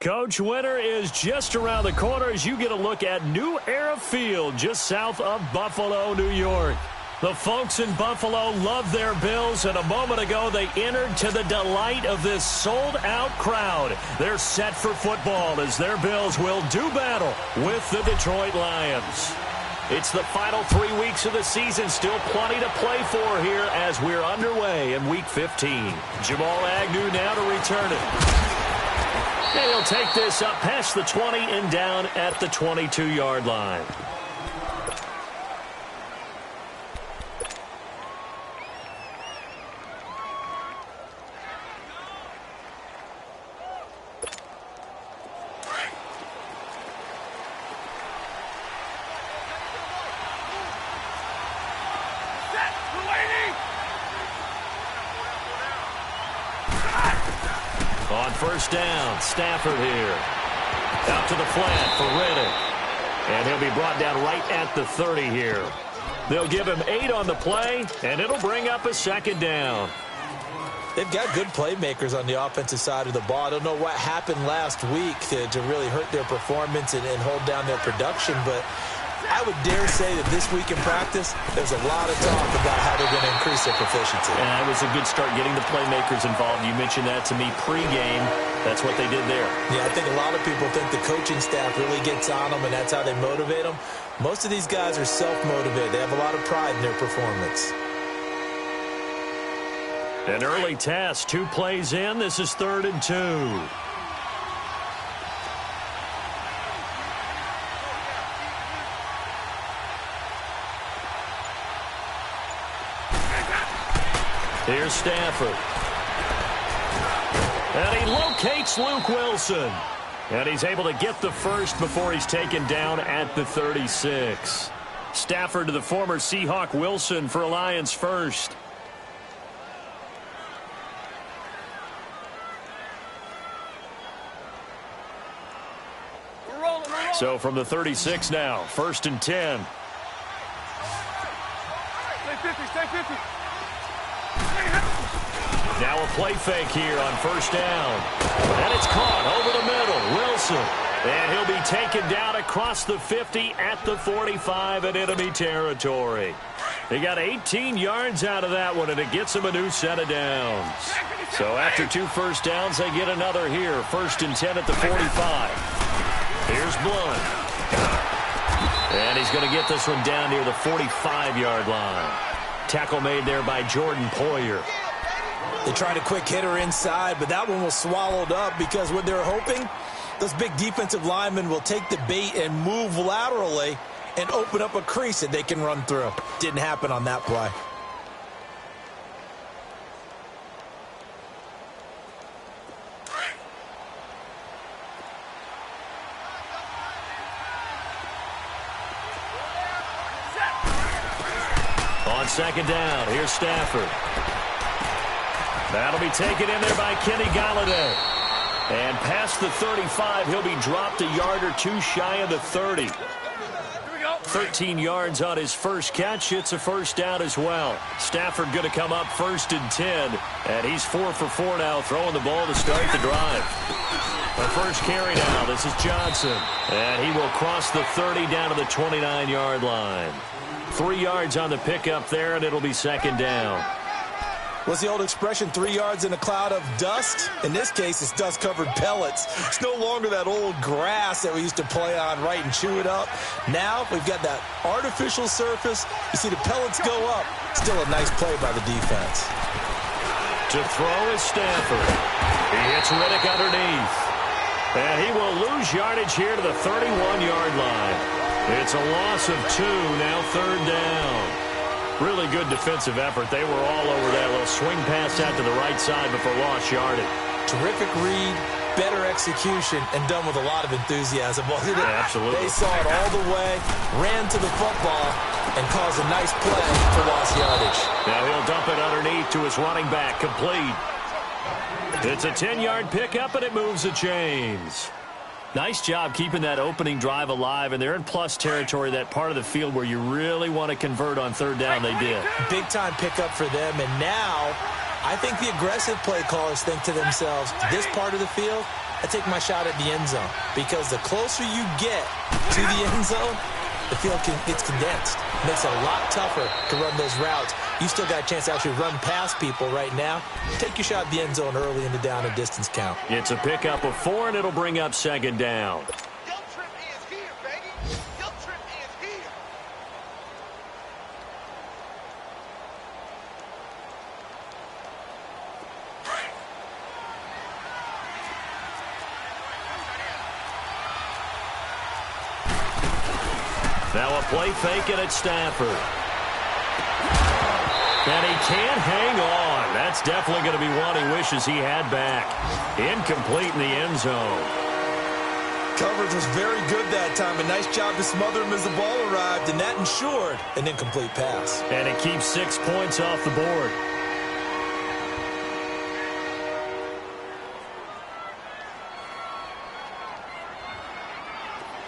Coach, winter is just around the corner as you get a look at New Era Field just south of Buffalo, New York. The folks in Buffalo love their Bills, and a moment ago they entered to the delight of this sold-out crowd. They're set for football as their Bills will do battle with the Detroit Lions. It's the final 3 weeks of the season, still plenty to play for here as we're underway in Week 15. Jamal Agnew now to return it. And he'll take this up past the 20 and down at the 22-yard line. On first down, Stafford here. Out to the flat for Riddick. And he'll be brought down right at the 30 here. They'll give him 8 on the play, and it'll bring up a second down. They've got good playmakers on the offensive side of the ball. I don't know what happened last week to really hurt their performance and hold down their production, but I would dare say that this week in practice, there's a lot of talk about how they're going to increase their proficiency. And it was a good start getting the playmakers involved. You mentioned that to me pregame. That's what they did there. Yeah, I think a lot of people think the coaching staff really gets on them, and that's how they motivate them. Most of these guys are self-motivated. They have a lot of pride in their performance. An early task, 2 plays in. This is 3rd and 2. Here's Stafford. And he locates Luke Wilson. And he's able to get the first before he's taken down at the 36. Stafford to the former Seahawk Wilson for a Lions first. So from the 36 now, 1st and 10. Stay 50, stay 50. Now a play fake here on first down. And it's caught over the middle. Wilson. And he'll be taken down across the 50 at the 45 in enemy territory. They got 18 yards out of that one, and it gets them a new set of downs. So after 2 first downs, they get another here. 1st and 10 at the 45. Here's Blunt. And he's going to get this one down near the 45-yard line. Tackle made there by Jordan Poyer. They tried a quick hitter inside, but that one was swallowed up because what they're hoping, those big defensive linemen will take the bait and move laterally and open up a crease that they can run through. Didn't happen on that play. On second down, here's Stafford. That'll be taken in there by Kenny Golladay. And past the 35, he'll be dropped a yard or 2 shy of the 30. 13 yards on his first catch. It's a first down as well. Stafford going to come up 1st and 10. And he's 4 for 4 now, throwing the ball to start the drive. The first carry now. This is Johnson. And he will cross the 30 down to the 29-yard line. 3 yards on the pickup there, and it'll be second down. What's the old expression, 3 yards in a cloud of dust? In this case, it's dust-covered pellets. It's no longer that old grass that we used to play on, right, and chew it up. Now we've got that artificial surface. You see the pellets go up. Still a nice play by the defense. To throw is Stafford. He hits Riddick underneath. And he will lose yardage here to the 31-yard line. It's a loss of 2, now 3rd down. Really good defensive effort. They were all over that little swing pass out to the right side before lost yardage. Terrific read, better execution, and done with a lot of enthusiasm, wasn't it? Absolutely. They saw it all the way, ran to the football, and caused a nice play for lost yardage. Now he'll dump it underneath to his running back, complete. It's a 10-yard pickup, and it moves the chains. Nice job keeping that opening drive alive, and they're in plus territory, that part of the field where you really want to convert on 3rd down. They did. Big-time pickup for them, and now I think the aggressive play callers think to themselves, this part of the field, I take my shot at the end zone because the closer you get to the end zone, the field gets condensed. It makes it a lot tougher to run those routes. You still got a chance to actually run past people right now. Take your shot at the end zone early in the down and distance count. It's a pickup of 4, and it'll bring up second down. Now a play fake, and it's Stafford. And he can't hang on. That's definitely going to be one he wishes he had back. Incomplete in the end zone. Coverage was very good that time. A nice job to smother him as the ball arrived, and that ensured an incomplete pass. And it keeps 6 points off the board.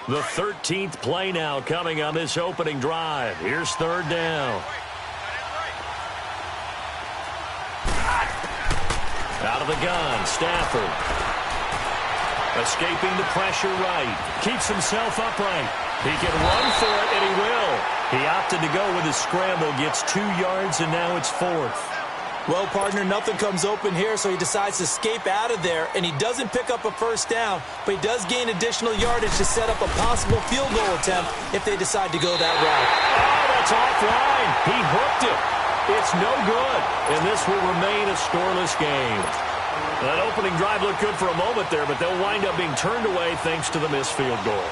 The 13th play now coming on this opening drive. Here's third down. Out of the gun, Stafford. Escaping the pressure right. Keeps himself upright. He can run for it, and he will. He opted to go with his scramble, gets 2 yards, and now it's 4th. Well, partner, nothing comes open here, so he decides to escape out of there, and he doesn't pick up a first down, but he does gain additional yardage to set up a possible field goal attempt if they decide to go that route. Oh, that's offline. He hooked it. It's no good, and this will remain a scoreless game. That opening drive looked good for a moment there, but they'll wind up being turned away thanks to the missed field goal.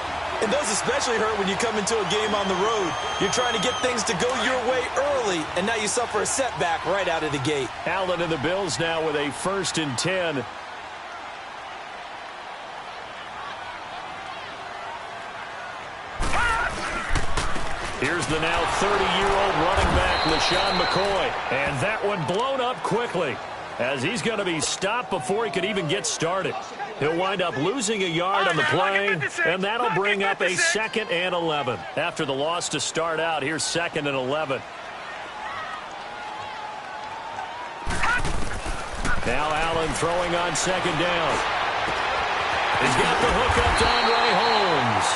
It does especially hurt when you come into a game on the road. You're trying to get things to go your way early, and now you suffer a setback right out of the gate. Allen and the Bills now with a 1st and 10. Here's the now 30-year-old running back, LeSean McCoy. And that one blown up quickly, as he's going to be stopped before he could even get started. He'll wind up losing a yard on the play, and that'll bring up a 2nd and 11. After the loss to start out, here's 2nd and 11. Now Allen throwing on 2nd down. He's got the hook up to Andre Holmes.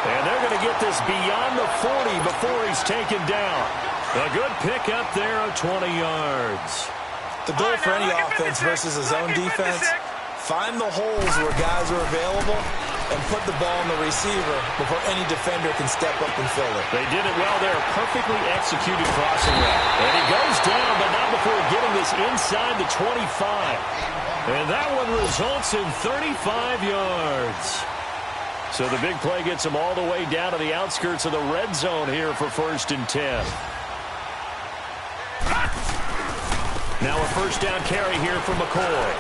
And they're going to get this beyond the 40 before he's taken down. A good pickup there of 20 yards. The goal for any offense versus a zone defense, find the holes where guys are available and put the ball on the receiver before any defender can step up and fill it. They did it well there. Perfectly executed crossing route. And he goes down, but not before getting this inside the 25. And that one results in 35 yards. So the big play gets him all the way down to the outskirts of the red zone here for 1st and 10. Now a 1st down carry here for McCoy.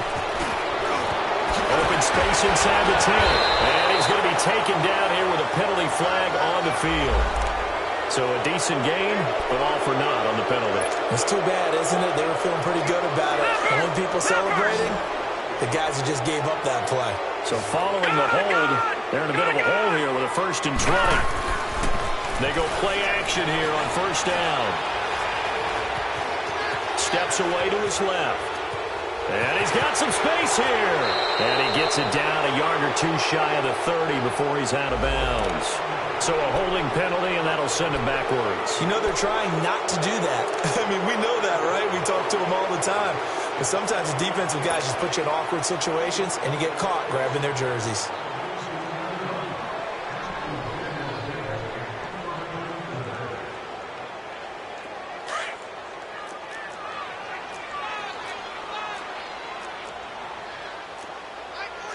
Open space inside the 10. And he's going to be taken down here with a penalty flag on the field. So a decent game, but all for naught on the penalty. It's too bad, isn't it? They were feeling pretty good about it. And when people celebrating, the guys who just gave up that play. So following the hold, they're in a bit of a hole here with a 1st and 20. They go play action here on 1st down. Steps away to his left. And he's got some space here. And he gets it down a yard or 2 shy of the 30 before he's out of bounds. So a holding penalty, and that'll send him backwards. You know they're trying not to do that. I mean, we know that, right? We talk to them all the time. But sometimes the defensive guys just put you in awkward situations, and you get caught grabbing their jerseys.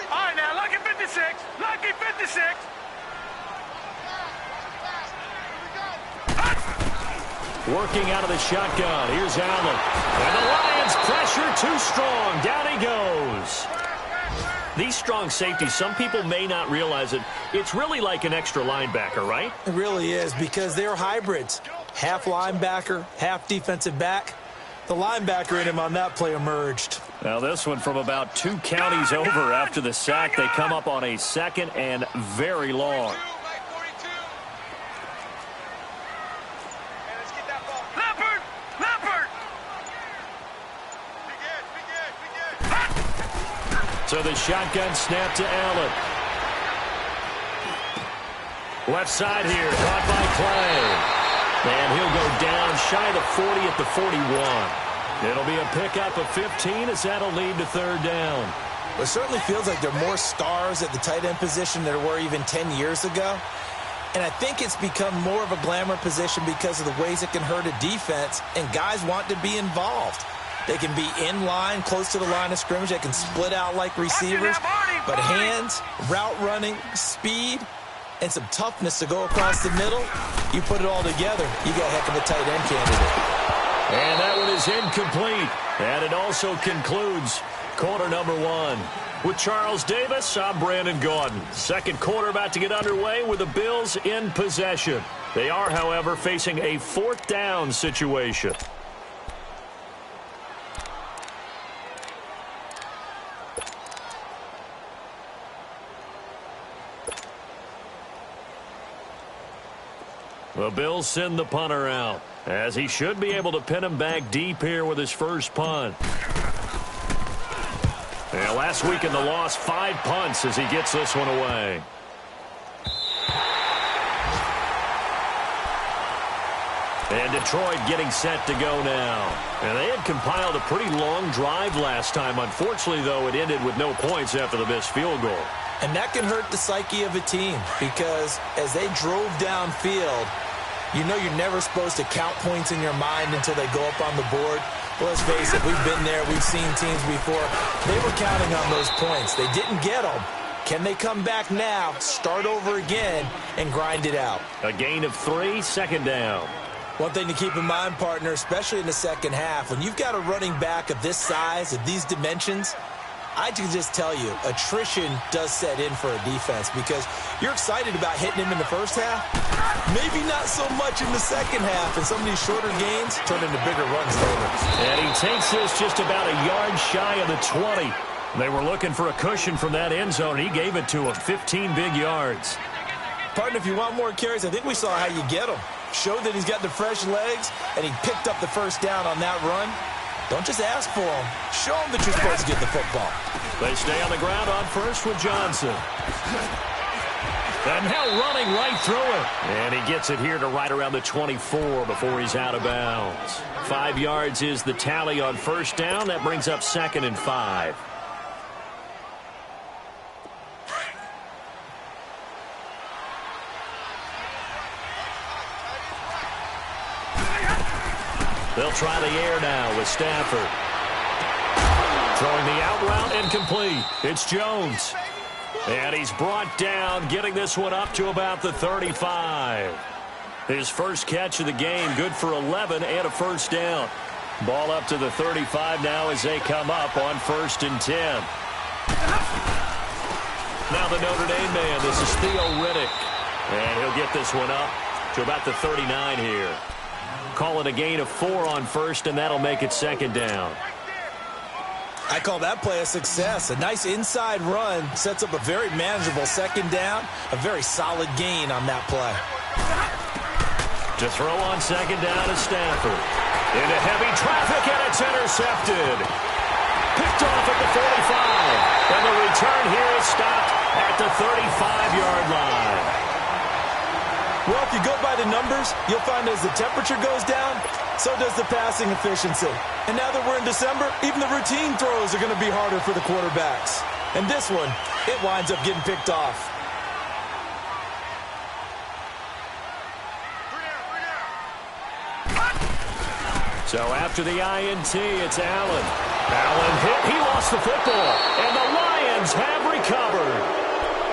All right, now, lucky 56. Lucky 56. Working out of the shotgun. Here's Allen. And the Lions pressure too strong. Down he goes. These strong safeties, some people may not realize it. It's really like an extra linebacker, right? It really is, because they're hybrids. Half linebacker, half defensive back. The linebacker in him on that play emerged. Now this one from about 2 counties over after the sack. They come up on a 2nd and very long. So the shotgun snap to Allen. Left side here, caught by Clay. And he'll go down shy of the 40 at the 41. It'll be a pickup of 15 as that'll lead to third down. It certainly feels like there are more stars at the tight end position than there were even 10 years ago. And I think it's become more of a glamour position because of the ways it can hurt a defense, and guys want to be involved. They can be in line, close to the line of scrimmage. They can split out like receivers. But hands, route running, speed, and some toughness to go across the middle, you put it all together, you got a heck of a tight end candidate. And that one is incomplete. And it also concludes quarter number one. With Charles Davis, I'm Brandon Gaudin. Second quarter about to get underway with the Bills in possession. They are, however, facing a fourth down situation. The Bills send the punter out, as he should be able to pin him back deep here with his first punt. And last week in the loss, 5 punts as he gets this one away. And Detroit getting set to go now. And they had compiled a pretty long drive last time. Unfortunately, though, it ended with no points after the missed field goal. And that can hurt the psyche of a team because as they drove downfield, you know you're never supposed to count points in your mind until they go up on the board. Well, let's face it, we've been there. We've seen teams before. They were counting on those points. They didn't get them. Can they come back now, start over again, and grind it out? A gain of 3, second down. One thing to keep in mind, partner, especially in the second half, when you've got a running back of this size, of these dimensions, I can just tell you, attrition does set in for a defense because you're excited about hitting him in the first half. Maybe not so much in the second half, and some of these shorter gains turn into bigger runs later. And he takes this just about a yard shy of the 20. They were looking for a cushion from that end zone. He gave it to him, 15 big yards. Partner, if you want more carries, I think we saw how you get them. Showed that he's got the fresh legs, and he picked up the first down on that run. Don't just ask for them. Show them that you're supposed to get the football. They stay on the ground on first with Johnson. And now running right through it. And he gets it here to right around the 24 before he's out of bounds. 5 yards is the tally on first down. That brings up 2nd and 5. They'll try the air now with Stafford. Throwing the out route incomplete. It's Jones. And he's brought down, getting this one up to about the 35. His first catch of the game, good for 11 and a first down. Ball up to the 35 now as they come up on 1st and 10. Now the Notre Dame man, this is Theo Riddick. And he'll get this one up to about the 39 here. Call it a gain of 4 on first, and that'll make it 2nd down. I call that play a success. A nice inside run sets up a very manageable 2nd down. A very solid gain on that play. To throw on 2nd down is Stafford. Into heavy traffic, and it's intercepted. Picked off at the 45. And the return here is stopped at the 35-yard line. Well, if you go by the numbers, you'll find as the temperature goes down, so does the passing efficiency. And now that we're in December, even the routine throws are going to be harder for the quarterbacks. And this one, it winds up getting picked off. So after the INT, it's Allen. Allen hit. He lost the football. And the Lions have recovered.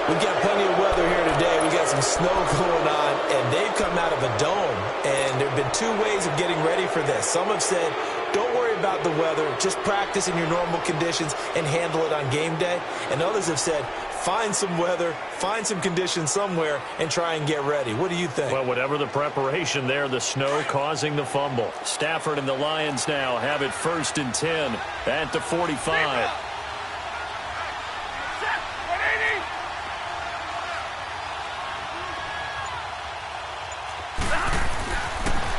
We've got plenty of weather here today. We've got some snow going on, and they've come out of a dome. And there have been 2 ways of getting ready for this. Some have said, don't worry about the weather. Just practice in your normal conditions and handle it on game day. And others have said, find some weather, find some conditions somewhere, and try and get ready. What do you think? Well, whatever the preparation there, the snow causing the fumble. Stafford and the Lions now have it 1st and 10 at the 45.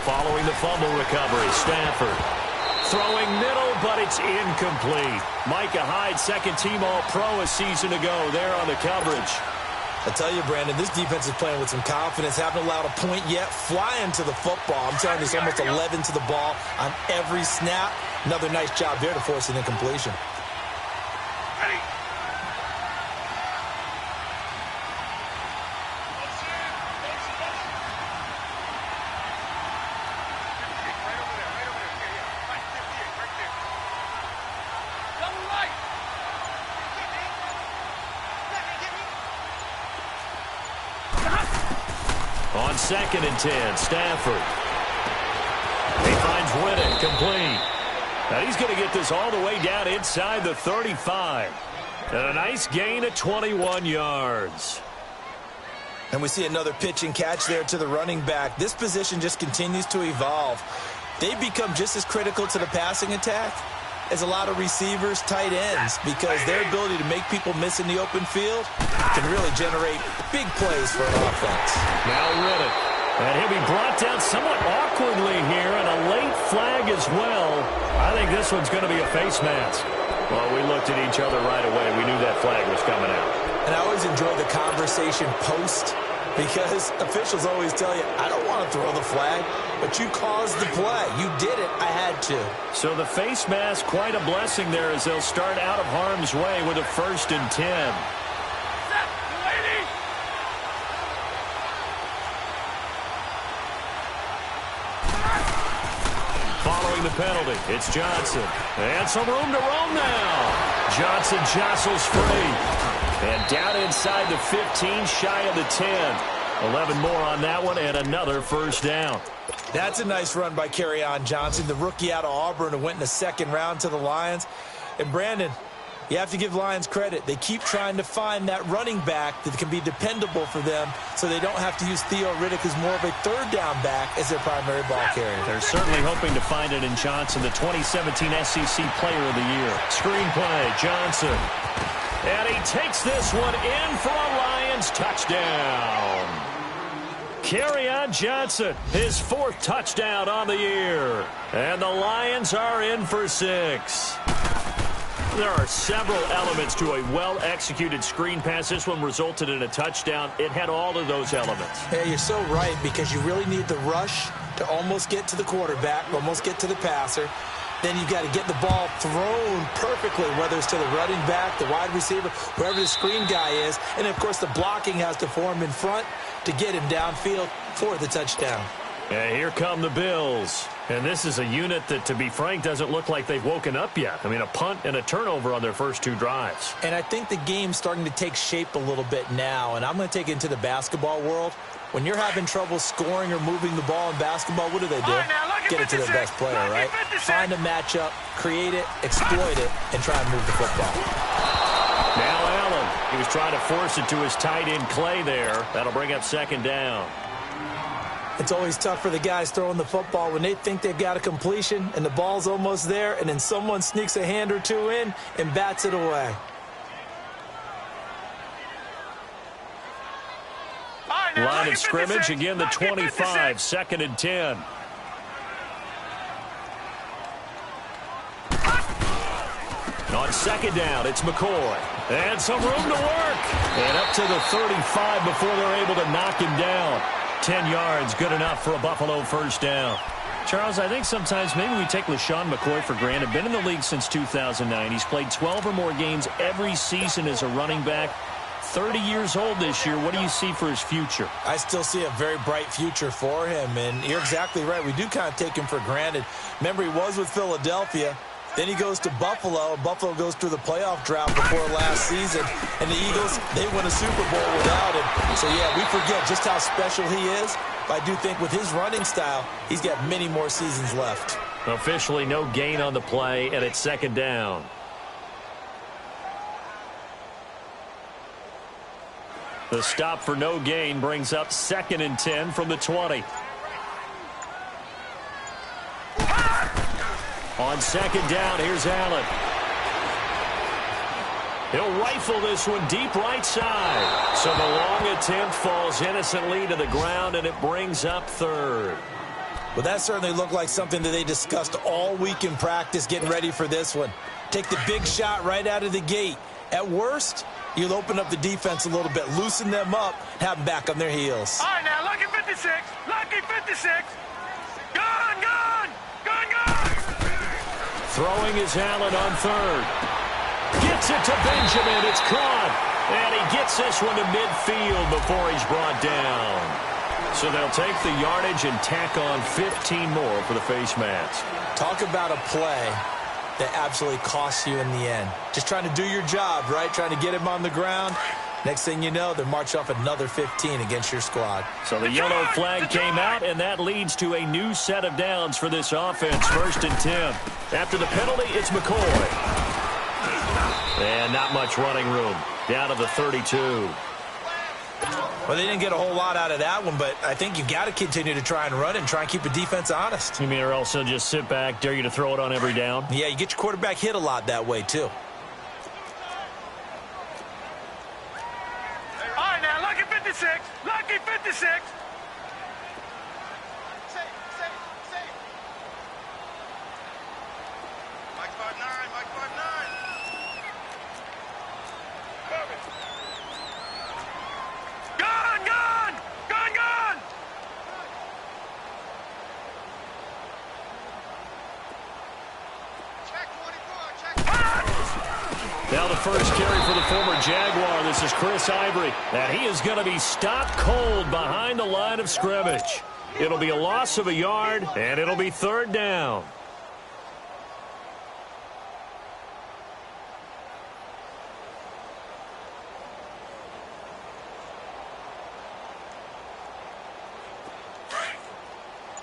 Following the fumble recovery, Stafford Throwing middle, but it's incomplete. Micah Hyde, second-team All-Pro a season ago there on the coverage. I tell you, Brandon, this defense is playing with some confidence. Haven't allowed a point yet. Flying to the football. I'm telling you, it's almost 11 to the ball on every snap. Another nice job there to force an incompletion. Ready. On 2nd and 10, Stafford. He finds Riddick, complete. Now he's going to get this all the way down inside the 35. And a nice gain of 21 yards. And we see another pitch and catch there to the running back. This position just continues to evolve. They've become just as critical to the passing attack as a lot of receivers, tight ends, because their ability to make people miss in the open field can really generate big plays for an offense. Now Riddick. And he'll be brought down somewhat awkwardly here, and a late flag as well. I think this one's going to be a face mask. Well, we looked at each other right away. We knew that flag was coming out. And I always enjoy the conversation post, because officials always tell you, I don't want to throw the flag, but you caused the play. You did it. I had to. So the face mask, quite a blessing there as they'll start out of harm's way with a 1st and 10. Following the penalty, it's Johnson. And some room to roam now. Johnson jostles free. And down inside the 15, shy of the 10. 11 more on that one, and another first down. That's a nice run by Kerryon Johnson, the rookie out of Auburn who went in the 2nd round to the Lions. And Brandon, you have to give Lions credit. They keep trying to find that running back that can be dependable for them so they don't have to use Theo Riddick as more of a 3rd down back as their primary ball carrier. They're certainly hoping to find it in Johnson, the 2017 SEC Player of the Year. Screenplay, Johnson. And he takes this one in for a Lions touchdown. Kerryon Johnson, his 4th touchdown on the year. And the Lions are in for 6. There are several elements to a well-executed screen pass. This one resulted in a touchdown. It had all of those elements. Yeah, you're so right, because you really need the rush to almost get to the quarterback, almost get to the passer. Then you've got to get the ball thrown perfectly, whether it's to the running back, the wide receiver, whoever the screen guy is. And, of course, the blocking has to form in front to get him downfield for the touchdown. And here come the Bills. And this is a unit that, to be frank, doesn't look like they've woken up yet. I mean, a punt and a turnover on their first 2 drives. And I think the game's starting to take shape a little bit now. And I'm going to take it into the basketball world. When you're having trouble scoring or moving the ball in basketball, what do? Get it to their best player, right? Find a matchup, create it, exploit it, and try and move the football. Now Allen. He was trying to force it to his tight end Clay there. That'll bring up 2nd down. It's always tough for the guys throwing the football when they think they've got a completion and the ball's almost there, and then someone sneaks a hand or two in and bats it away. Line of scrimmage, again the 25, 2nd and 10. On 2nd down, it's McCoy. And some room to work. And up to the 35 before they're able to knock him down. 10 yards, good enough for a Buffalo first down. Charles, I think sometimes maybe we take LeSean McCoy for granted. Been in the league since 2009. He's played 12 or more games every season as a running back. 30 years old this year. What do you see for his future? I still see a very bright future for him, and you're exactly right. We do kind of take him for granted. Remember, he was with Philadelphia. Then he goes to Buffalo. Buffalo goes through the playoff drought before last season. And the Eagles, they win a Super Bowl without him. So, yeah, we forget just how special he is. But I do think with his running style, he's got many more seasons left. Officially no gain on the play, and it's 2nd down. The stop for no gain brings up 2nd and 10 from the 20. On 2nd down, here's Allen. He'll rifle this one deep right side. So the long attempt falls innocently to the ground, and it brings up 3rd. Well, that certainly looked like something that they discussed all week in practice getting ready for this one. Take the big shot right out of the gate. At worst, you'll open up the defense a little bit, loosen them up, have them back on their heels. All right, now, lucky 56. Lucky 56. Gone, gone. Gone, gone. Throwing is Allen on third. Gets it to Benjamin. It's caught. And he gets this one to midfield before he's brought down. So they'll take the yardage and tack on 15 more for the face mask. Talk about a play that absolutely costs you in the end. Just trying to do your job, right? Trying to get him on the ground. Next thing you know, they march off another 15 against your squad. So the yellow flag came out, and that leads to a new set of downs for this offense. 1st and 10. After the penalty, it's McCoy. And not much running room. Down to the 32. Well, they didn't get a whole lot out of that one, but I think you've got to continue to try and run and try and keep the defense honest. You mean or else they'll just sit back, dare you to throw it on every down? Yeah, you get your quarterback hit a lot that way, too. All right, now, lucky 56. Lucky 56. Mike 5-9. Mike 5-9. Gone, gone. Gone, gone. Check 24. Check. Now the first carry for the former Jaguar. This is Chris Ivory. And he is going to be stopped cold behind the line of scrimmage. It'll be a loss of a yard, and it'll be 3rd down.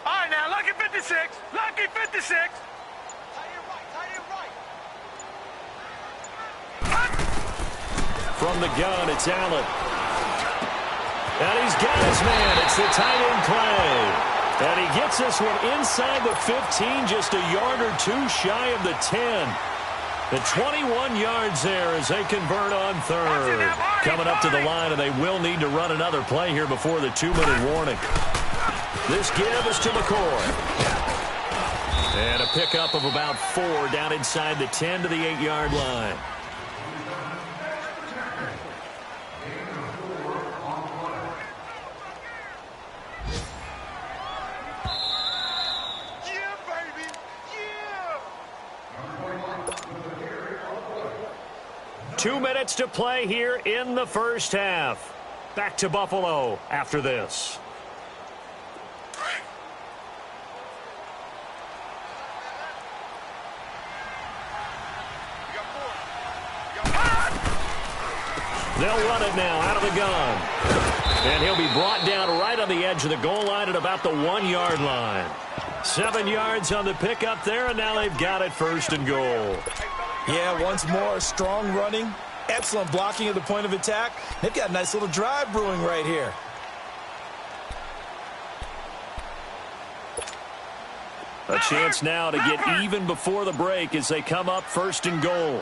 All right, now, lucky 56. Lucky 56. Tight end right. Tight end right. From the gun, it's Allen. And he's got his man. It's the tight end play. And he gets this one inside the 15, just a yard or two shy of the 10. The 21 yards there as they convert on 3rd. Coming up to the line, and they will need to run another play here before the 2-minute warning. This give is to McCoy. And a pickup of about 4 down inside the 10 to the 8-yard line. Yeah, baby. Yeah. 2 minutes to play here in the first half. Back to Buffalo after this. They'll run it now out of the gun. And he'll be brought down right on the edge of the goal line at about the 1-yard line. 7 yards on the pickup there, and now they've got it 1st and goal. Yeah, once more, strong running, excellent blocking at the point of attack. They've got a nice little drive brewing right here. A chance now to get even before the break as they come up 1st and goal.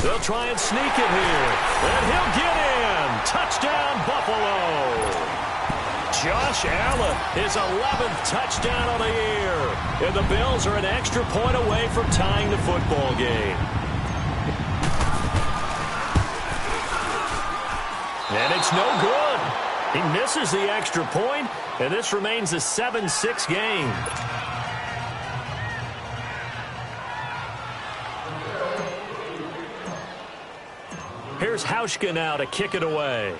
They'll try and sneak it here. And he'll get in. Touchdown, Buffalo. Josh Allen, his 11th touchdown of the year. And the Bills are an extra point away from tying the football game. And it's no good. He misses the extra point, and this remains a 7-6 game. Here's Hauschka now to kick it away.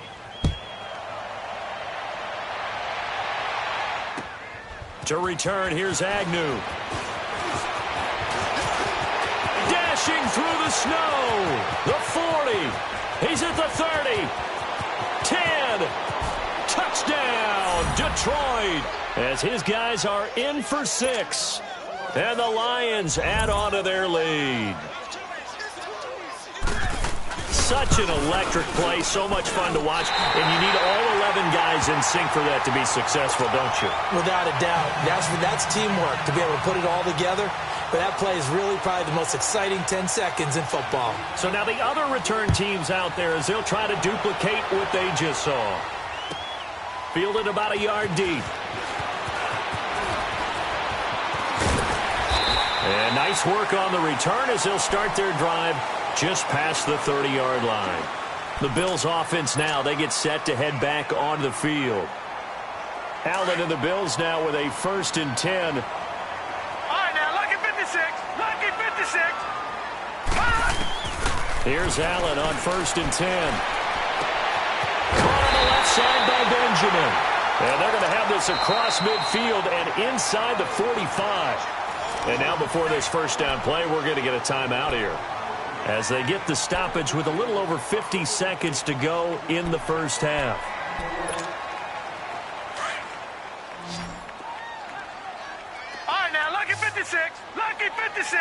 To return, here's Agnew. Dashing through the snow. The 40. He's at the 30. 10. Touchdown, Detroit. As his guys are in for 6. And the Lions add on to their lead. Such an electric play, so much fun to watch, and you need all 11 guys in sync for that to be successful, don't you? Without a doubt. That's teamwork, to be able to put it all together. But that play is really probably the most exciting 10 seconds in football. So now the other return teams out there, as they'll try to duplicate what they just saw. Fielded about a yard deep. And nice work on the return as they'll start their drive just past the 30-yard line. The Bills offense now, they get set to head back onto the field. Allen and the Bills now with a 1st and 10. All right, now, lucky 56. Lucky 56. Here's Allen on 1st and 10. Caught on the left side by Benjamin. And they're going to have this across midfield and inside the 45. And now before this first down play, we're going to get a timeout here, as they get the stoppage with a little over 50 seconds to go in the first half. All right, now, lucky 56. Lucky 56.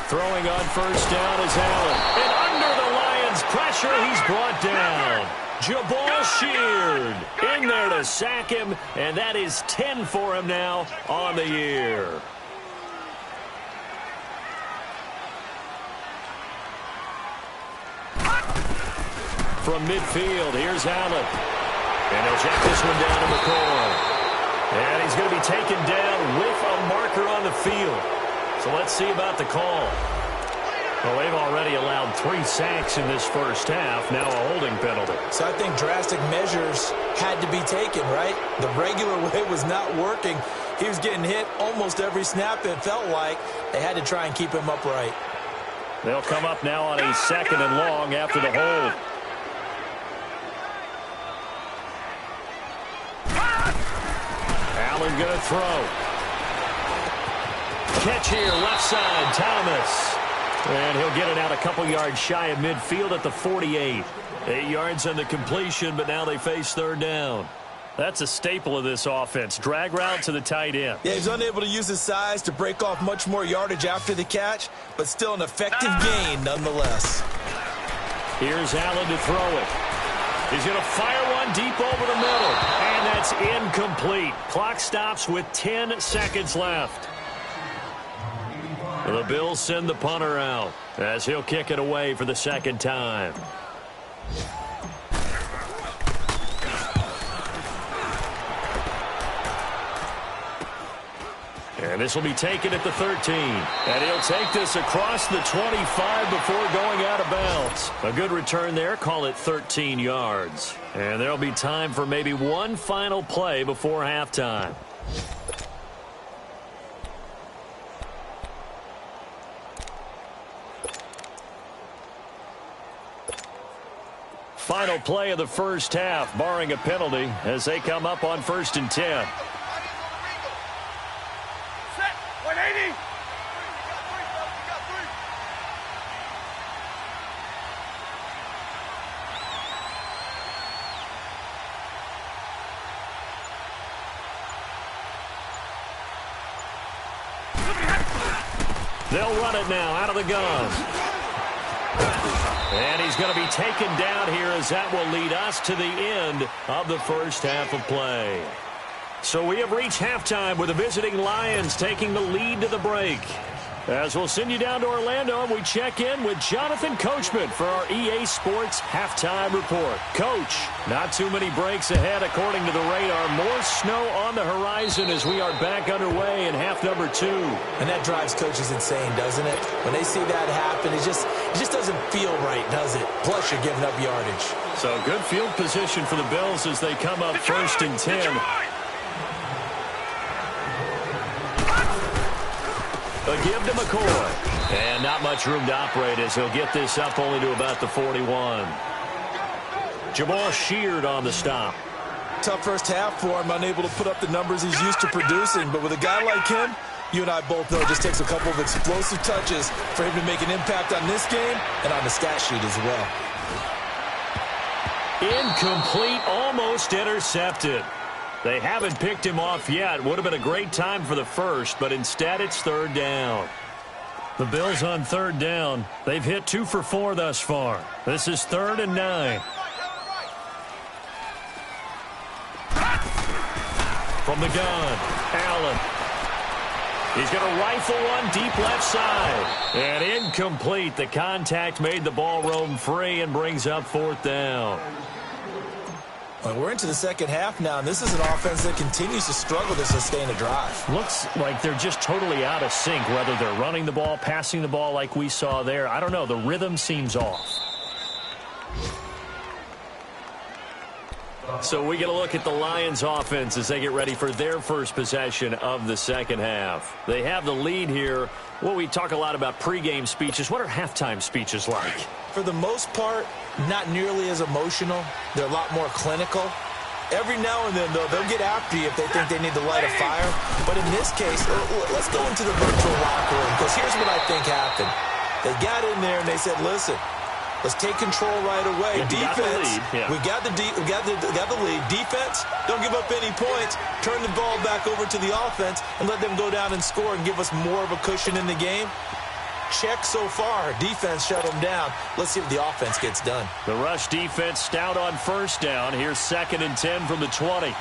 Throwing on first down is Allen. And under the Lions' pressure, he's brought down. Jabal Sheard in there to sack him, and that is 10 for him now on the year. From midfield, here's Allen. And he'll check this one down to McCoy. And he's going to be taken down with a marker on the field. So let's see about the call. Well, they've already allowed 3 sacks in this first half. Now a holding penalty. So I think drastic measures had to be taken, right? The regular way was not working. He was getting hit almost every snap, it felt like. They had to try and keep him upright. They'll come up now on a 2nd and long after the hold. Allen going to throw. Catch here, left side, Thomas. And he'll get it out a couple yards shy of midfield at the 48. 8 yards on the completion, but now they face 3rd down. That's a staple of this offense. Drag route to the tight end. Yeah, he's unable to use his size to break off much more yardage after the catch, but still an effective gain nonetheless. Here's Allen to throw it. He's going to fire one deep over the middle, and that's incomplete. Clock stops with 10 seconds left. The Bills send the punter out as he'll kick it away for the 2nd time. And this will be taken at the 13. And he'll take this across the 25 before going out of bounds. A good return there. Call it 13 yards. And there'll be time for maybe one final play before halftime. Final play of the first half, barring a penalty, as they come up on 1st and 10. Set. 180. They'll run it now out of the gun. And he's going to be taken down here, as that will lead us to the end of the first half of play. So we have reached halftime with the visiting Lions taking the lead to the break. As we'll send you down to Orlando, and we check in with Jonathan Coachman for our EA Sports Halftime Report. Coach, not too many breaks ahead according to the radar. More snow on the horizon as we are back underway in half number 2. And that drives coaches insane, doesn't it? When they see that happen, it just doesn't feel right, does it? Plus, you're giving up yardage. So good field position for the Bills as they come up 1st and 10. A give to McCoy. And not much room to operate as he'll get this up only to about the 41. Jabal Sheard on the stop. Tough first half for him, unable to put up the numbers he's used to producing. But with a guy like him, you and I both know it just takes a couple of explosive touches for him to make an impact on this game and on the stat sheet as well. Incomplete, almost intercepted. They haven't picked him off yet. Would have been a great time for the first, but instead it's 3rd down. The Bills on 3rd down. They've hit 2 for 4 thus far. This is 3rd and 9. From the gun, Allen. He's going to rifle one deep left side. And incomplete. The contact made the ball roam free and brings up 4th down. Well, we're into the second half now, and this is an offense that continues to struggle to sustain a drive. Looks like they're just totally out of sync, whether they're running the ball, passing the ball like we saw there. I don't know. The rhythm seems off. So we get a look at the Lions offense as they get ready for their first possession of the second half. They have the lead here. Well, we talk a lot about pregame speeches. What are halftime speeches like? For the most part, not nearly as emotional. They're a lot more clinical. Every now and then, though, they'll get after you if they think they need to light a fire. But in this case, let's go into the virtual locker room, because here's what I think happened. They got in there and they said, listen, let's take control right away. Defense, we got the lead. Defense, don't give up any points. Turn the ball back over to the offense and let them go down and score and give us more of a cushion in the game. Check so far. Defense shut them down. Let's see what the offense gets done. The rush defense stout on first down. Here's 2nd and 10 from the 20.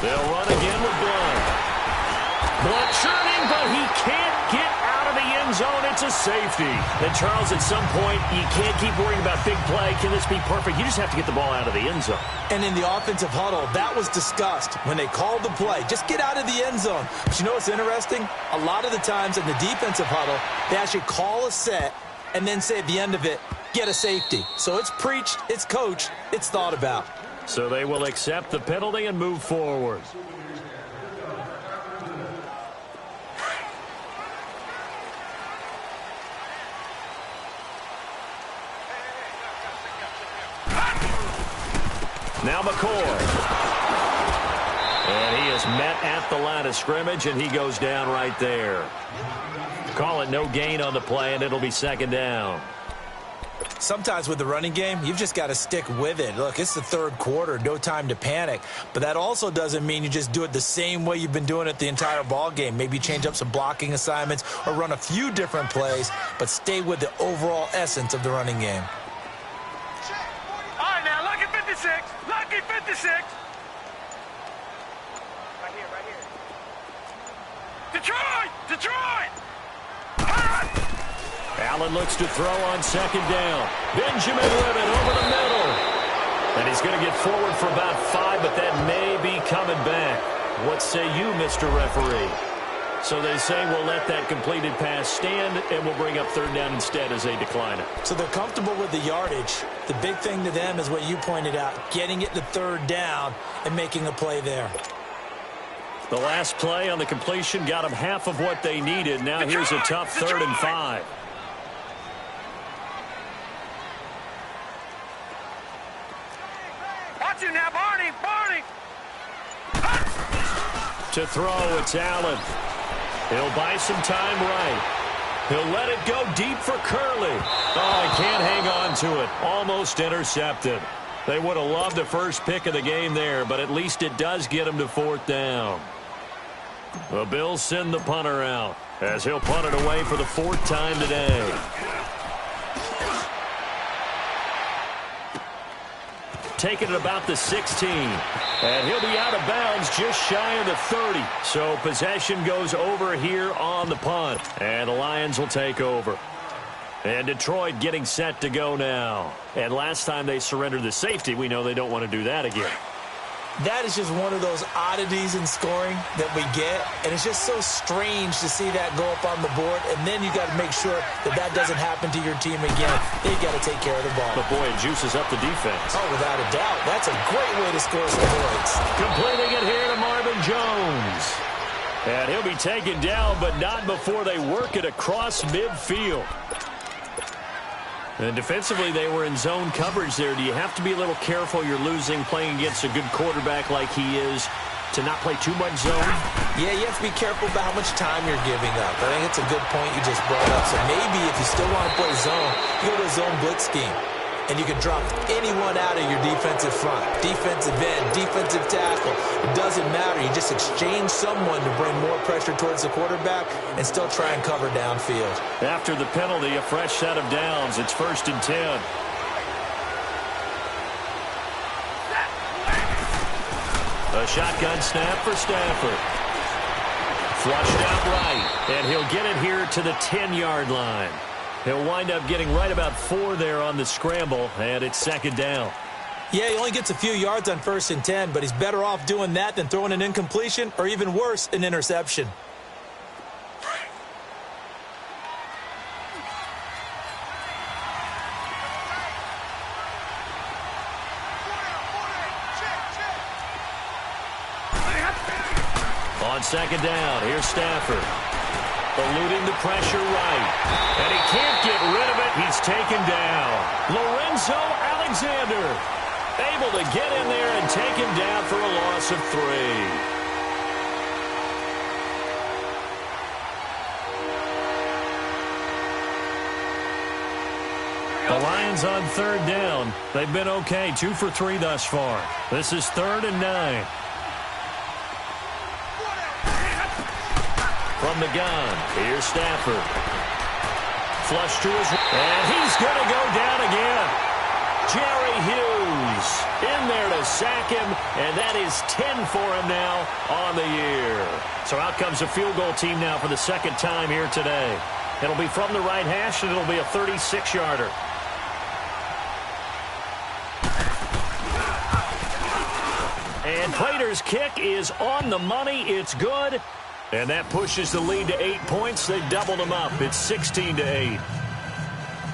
They'll run again with Blunt. Blunt churning, but he can't get out of the end zone. It's a safety. And, Charles, at some point, you can't keep worrying about big play. Can this be perfect? You just have to get the ball out of the end zone. And in the offensive huddle, that was discussed when they called the play. Just get out of the end zone. But you know what's interesting? A lot of the times in the defensive huddle, they actually call a set and then say at the end of it, get a safety. So it's preached, it's coached, it's thought about. So they will accept the penalty and move forward. Now McCoy. And he is met at the line of scrimmage, and he goes down right there. Call it no gain on the play, and it'll be 2nd down. Sometimes with the running game, you've just got to stick with it. Look, it's the 3rd quarter, no time to panic. But that also doesn't mean you just do it the same way you've been doing it the entire ball game. Maybe change up some blocking assignments or run a few different plays, but stay with the overall essence of the running game. All right, now, lucky 56. Lucky 56. Right here. Detroit! Detroit! Allen looks to throw on 2nd down. Benjamin Ribbon over the middle. And he's going to get forward for about 5, but that may be coming back. What say you, Mr. Referee? So they say we'll let that completed pass stand, and we'll bring up 3rd down instead as they decline it. So they're comfortable with the yardage. The big thing to them is what you pointed out, getting it to 3rd down and making a play there. The last play on the completion got them half of what they needed. Now here's a tough 3rd and 5. Watch him now, Barney! To throw, it's Allen. He'll buy some time right. He'll let it go deep for Curley. Oh, he can't hang on to it. Almost intercepted. They would have loved the first pick of the game there, but at least it does get him to 4th down. The Bills send the punter out as he'll punt it away for the 4th time today. Taking it about the 16. And he'll be out of bounds just shy of the 30. So possession goes over here on the punt. And the Lions will take over. And Detroit getting set to go now. And last time they surrendered the safety, we know they don't want to do that again. That is just one of those oddities in scoring that we get, and it's just so strange to see that go up on the board, and then you got to make sure that that doesn't happen to your team again. They got to take care of the ball. But boy, it juices up the defense. Oh, without a doubt. That's a great way to score some points. Completing it here to Marvin Jones. And he'll be taken down, but not before they work it across midfield. And defensively, they were in zone coverage there. Do you have to be a little careful? You're losing, playing against a good quarterback like he is, to not play too much zone? Yeah, you have to be careful about how much time you're giving up. I think it's a good point you just brought up. So maybe if you still want to play zone, you go to a zone blitz scheme. And you can drop anyone out of your defensive front. Defensive end, defensive tackle. It doesn't matter. You just exchange someone to bring more pressure towards the quarterback and still try and cover downfield. After the penalty, a fresh set of downs. It's 1st and 10. A shotgun snap for Stafford. Flushed out right, and he'll get it here to the 10-yard line. He'll wind up getting right about 4 there on the scramble, and it's second down. Yeah, he only gets a few yards on 1st and 10, but he's better off doing that than throwing an incompletion or even worse, an interception. On second down, here's Stafford. Eluding the pressure right. And he can't get rid of it. He's taken down. Lorenzo Alexander able to get in there and take him down for a loss of 3. The Lions on third down. They've been okay, 2 for 3 thus far. This is 3rd and 9. From the gun, here's Stafford. Flush to his... And he's going to go down again. Jerry Hughes in there to sack him, and that is 10 for him now on the year. So out comes a field goal team now for the second time here today. It'll be from the right hash, and it'll be a 36-yarder. And Prater's kick is on the money. It's good. And that pushes the lead to 8 points. They've doubled them up. It's 16-8.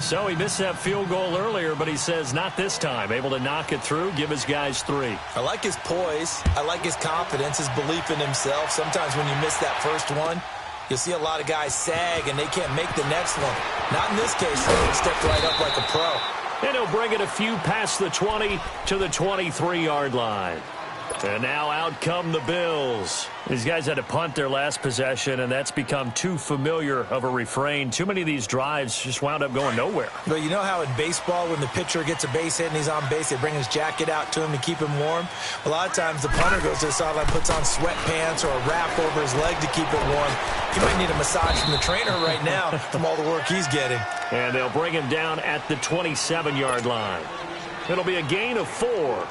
So he missed that field goal earlier, but he says not this time. Able to knock it through, give his guys 3. I like his poise. I like his confidence, his belief in himself. Sometimes when you miss that first one, you'll see a lot of guys sag and they can't make the next one. Not in this case. He stepped right up like a pro. And he'll bring it a few past the 20 to the 23-yard line. And now out come the Bills. These guys had to punt their last possession, and that's become too familiar of a refrain. Too many of these drives just wound up going nowhere. But you know how in baseball, when the pitcher gets a base hit and he's on base, they bring his jacket out to him to keep him warm? A lot of times the punter goes to the sideline, puts on sweatpants or a wrap over his leg to keep it warm. He might need a massage from the trainer right now from all the work he's getting. And they'll bring him down at the 27-yard line. It'll be a gain of 4.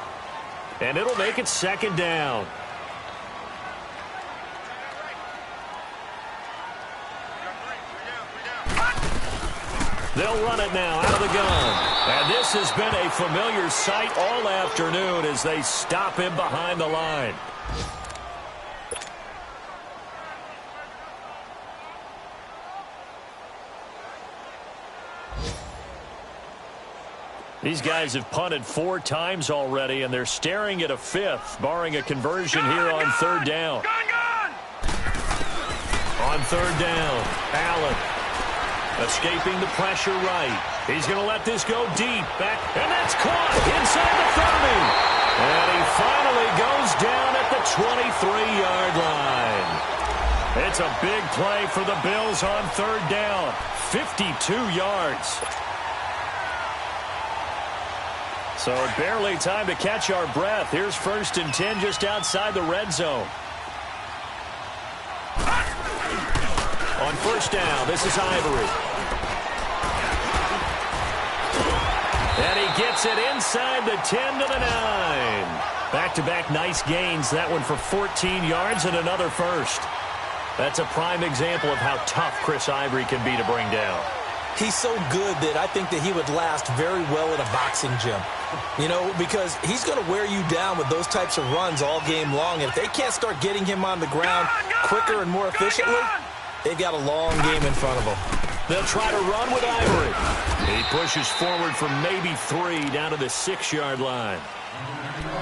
And it'll make it second down. They'll run it now out of the gun. And this has been a familiar sight all afternoon as they stop him behind the line. These guys have punted 4 times already, and they're staring at a 5th, barring a conversion here on third down. On third down, Allen escaping the pressure right. He's going to let this go deep. Back, and that's caught inside the 30. And he finally goes down at the 23-yard line. It's a big play for the Bills on third down. 52 yards. So barely time to catch our breath. Here's 1st and 10 just outside the red zone. On first down, this is Ivory. And he gets it inside the 10 to the 9. Back-to-back nice gains. That one for 14 yards and another first. That's a prime example of how tough Chris Ivory can be to bring down. He's so good that I think that he would last very well at a boxing gym. You know, because he's going to wear you down with those types of runs all game long. And if they can't start getting him on the ground quicker and more efficiently, they've got a long game in front of them. They'll try to run with Ivory. He pushes forward for maybe 3 down to the 6-yard line.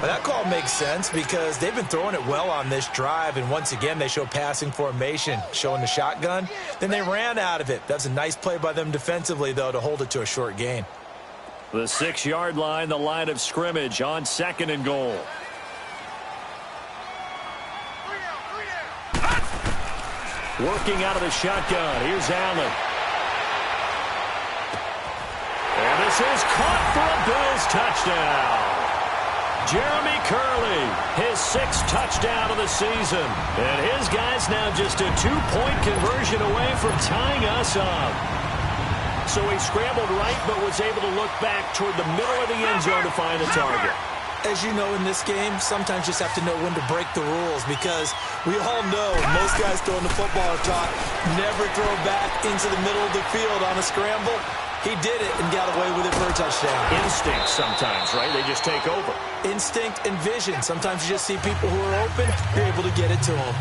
But that call makes sense because they've been throwing it well on this drive, and once again they show passing formation, showing the shotgun. Then they ran out of it. That's a nice play by them defensively, though, to hold it to a short gain. The 6-yard line, the line of scrimmage on 2nd and goal. Working out of the shotgun. Here's Allen. And this is caught for a Bills touchdown. Jeremy Curley, his 6th touchdown of the season. And his guys now just a 2-point conversion away from tying us up. So he scrambled right but was able to look back toward the middle of the end zone to find the target. as you know in this game, sometimes you just have to know when to break the rules because we all know most guys throwing the football are taught never throw back into the middle of the field on a scramble. He did it and got away with it for a touchdown. Instinct sometimes, right? They just take over. Instinct and vision. Sometimes you just see people who are open, you're able to get it to them.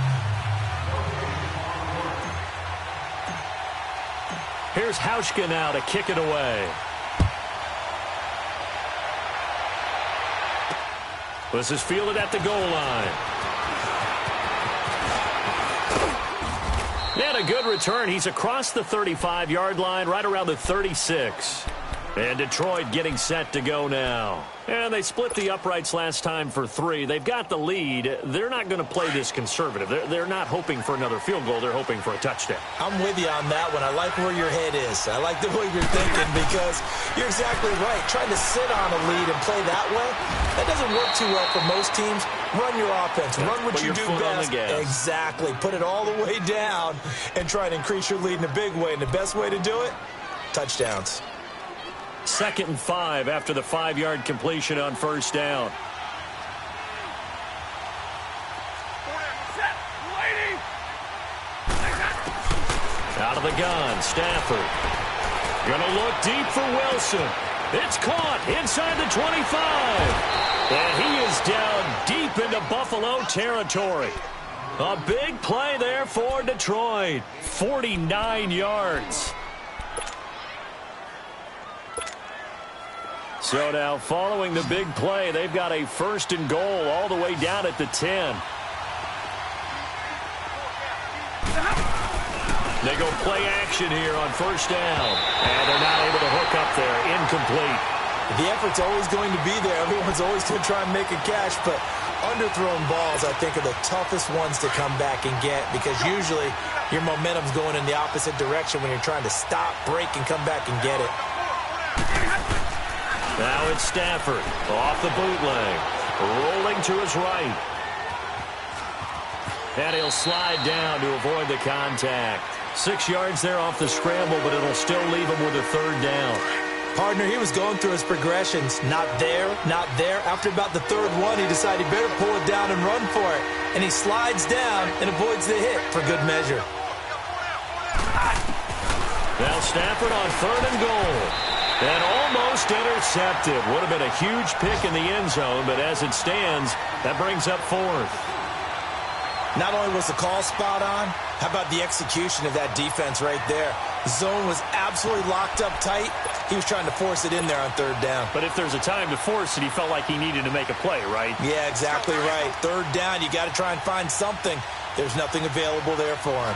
Here's Hauschka now to kick it away. This is fielded at the goal line. And a good return. He's across the 35-yard line, right around the 36. And Detroit getting set to go now. And they split the uprights last time for 3. They've got the lead. They're not going to play this conservative. They're not hoping for another field goal. They're hoping for a touchdown. I'm with you on that one. I like where your head is. I like the way you're thinking because you're exactly right. Trying to sit on a lead and play that way, that doesn't work too well for most teams. Run your offense. Run what you do best. Exactly. Put it all the way down and try to increase your lead in a big way. And the best way to do it, touchdowns. 2nd and 5 after the 5-yard completion on first down. Out of the gun, Stafford. Gonna look deep for Wilson. It's caught inside the 25. And he is down deep into Buffalo territory. A big play there for Detroit. 49 yards. So now following the big play, they've got a 1st and goal all the way down at the 10. They go play action here on first down. And they're not able to hook up there. Incomplete. The effort's always going to be there. Everyone's always going to try and make a catch, but underthrown balls, I think, are the toughest ones to come back and get because usually your momentum's going in the opposite direction when you're trying to stop, break, and come back and get it. Now it's Stafford off the bootleg, rolling to his right. And he'll slide down to avoid the contact. 6 yards there off the scramble, but it'll still leave him with a 3rd down. Partner, he was going through his progressions. Not there, not there. After about the 3rd one, he decided he better pull it down and run for it. And he slides down and avoids the hit for good measure. Now Stafford on 3rd and goal. And almost intercepted. Would have been a huge pick in the end zone, but as it stands, that brings up 4th. Not only was the call spot on, how about the execution of that defense right there? Zone was absolutely locked up tight. He was trying to force it in there on 3rd down. But if there's a time to force it, he felt like he needed to make a play, right? Yeah, exactly right. 3rd down, you got to try and find something. There's nothing available there for him.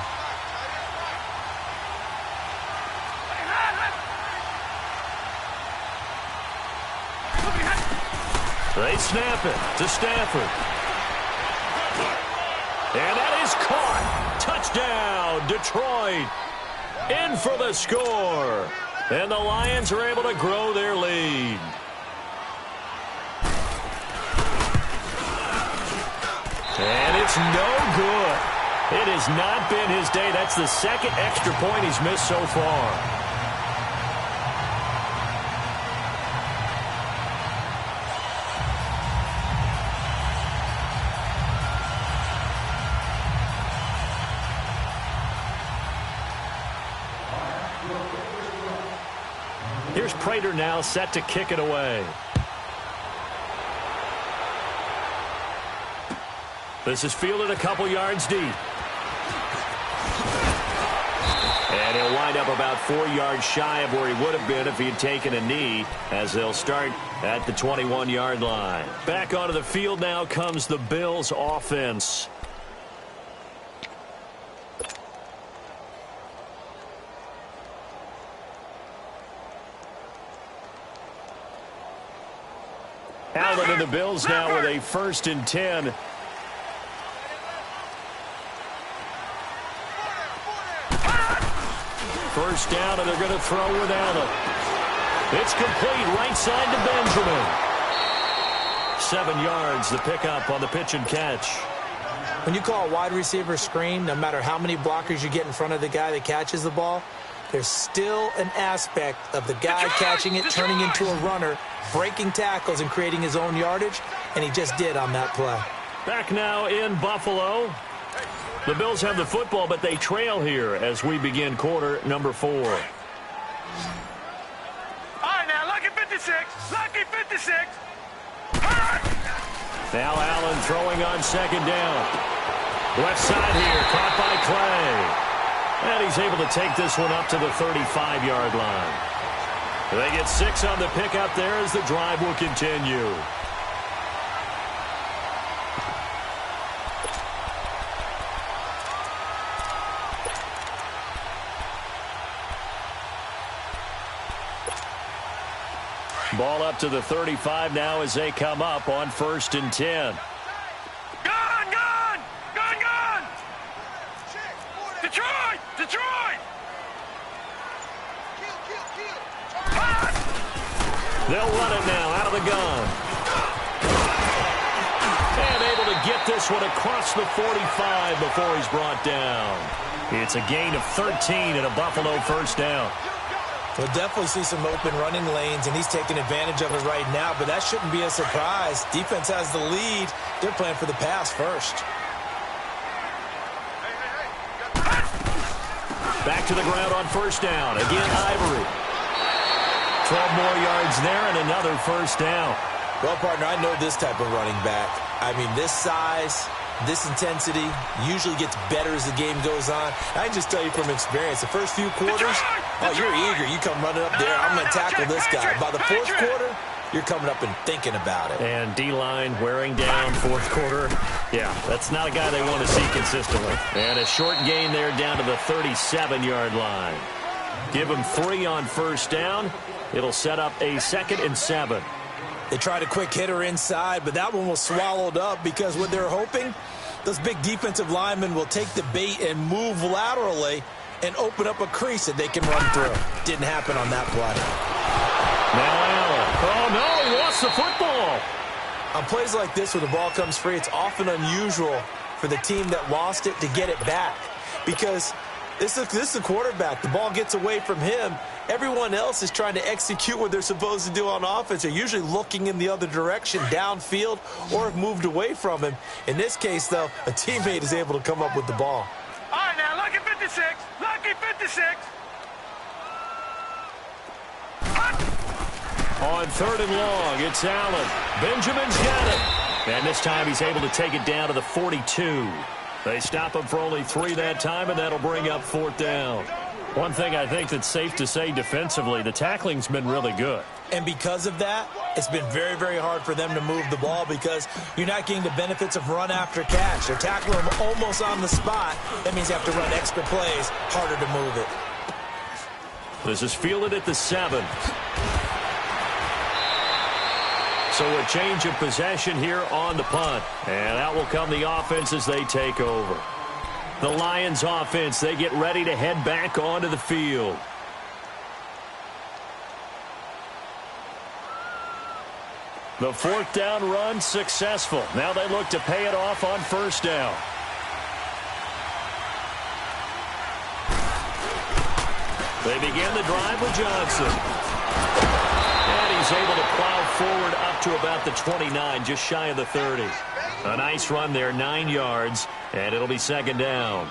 They snap it to Stafford. And that is caught. Touchdown, Detroit. In for the score. And the Lions are able to grow their lead. And it's no good. It has not been his day. That's the 2nd extra point he's missed so far. Here's Prater now set to kick it away. This is fielded a couple yards deep. And he'll wind up about 4 yards shy of where he would have been if he had taken a knee, as they'll start at the 21-yard line. Back onto the field now comes the Bills offense. Allen and the Bills now with a 1st and 10. First down, and they're going to throw with Allen. It's complete right side to Benjamin. 7 yards, the pickup on the pitch and catch. When you call a wide receiver screen, no matter how many blockers you get in front of the guy that catches the ball, there's still an aspect of the guy catching it, turning into a runner, breaking tackles and creating his own yardage. and he just did on that play. Back now in Buffalo. The Bills have the football, but they trail here as we begin quarter number 4. All right, now, lucky 56. Lucky 56. Now Allen throwing on second down. Left side here, caught by Clay. And he's able to take this one up to the 35-yard line. They get 6 on the pickup there as the drive will continue. Ball up to the 35 now as they come up on 1st and 10. Gone, gone! Gone, gone! Detroit! Detroit! They'll run it now out of the gun. And able to get this one across the 45 before he's brought down. It's a gain of 13 and a Buffalo first down. We'll definitely see some open running lanes, and he's taking advantage of it right now, but that shouldn't be a surprise. Defense has the lead. They're playing for the pass first. Back to the ground on first down. Again, Ivory. 12 more yards there and another first down. Well, partner, I know this type of running back. I mean, this size, this intensity usually gets better as the game goes on. I can just tell you from experience, the first few quarters, oh, you're eager. You come running up there. I'm going to tackle this guy. By the fourth quarter, you're coming up and thinking about it. And D-line wearing down fourth quarter. Yeah, that's not a guy they want to see consistently. And a short gain there down to the 37-yard line. Give him 3 on first down. It'll set up a 2nd and 7. They tried a quick hitter inside, but that one was swallowed up because what they're hoping, those big defensive linemen will take the bait and move laterally and open up a crease that they can run through. Didn't happen on that play. Now Allen. Oh, no, he lost the football. On plays like this where the ball comes free, it's often unusual for the team that lost it to get it back because this is the quarterback. The ball gets away from him. Everyone else is trying to execute what they're supposed to do on offense. They're usually looking in the other direction, downfield, or have moved away from him. In this case, though, a teammate is able to come up with the ball. All right, now, lucky 56. Lucky 56. On 3rd and long, it's Allen. Benjamin's got it. And this time he's able to take it down to the 42. They stop him for only 3 that time, and that'll bring up 4th down. One thing I think that's safe to say defensively, the tackling's been really good. And because of that, it's been very, very hard for them to move the ball because you're not getting the benefits of run after catch. They're tackling them almost on the spot. That means you have to run extra plays, harder to move it. This is fielded at the 7. So a change of possession here on the punt. And out will come the offense as they take over. The Lions offense, they get ready to head back onto the field. The 4th down run successful. Now they look to pay it off on first down. They begin the drive with Johnson. And he's able to plow forward up to about the 29, just shy of the 30. A nice run there, 9 yards, and it'll be 2nd down.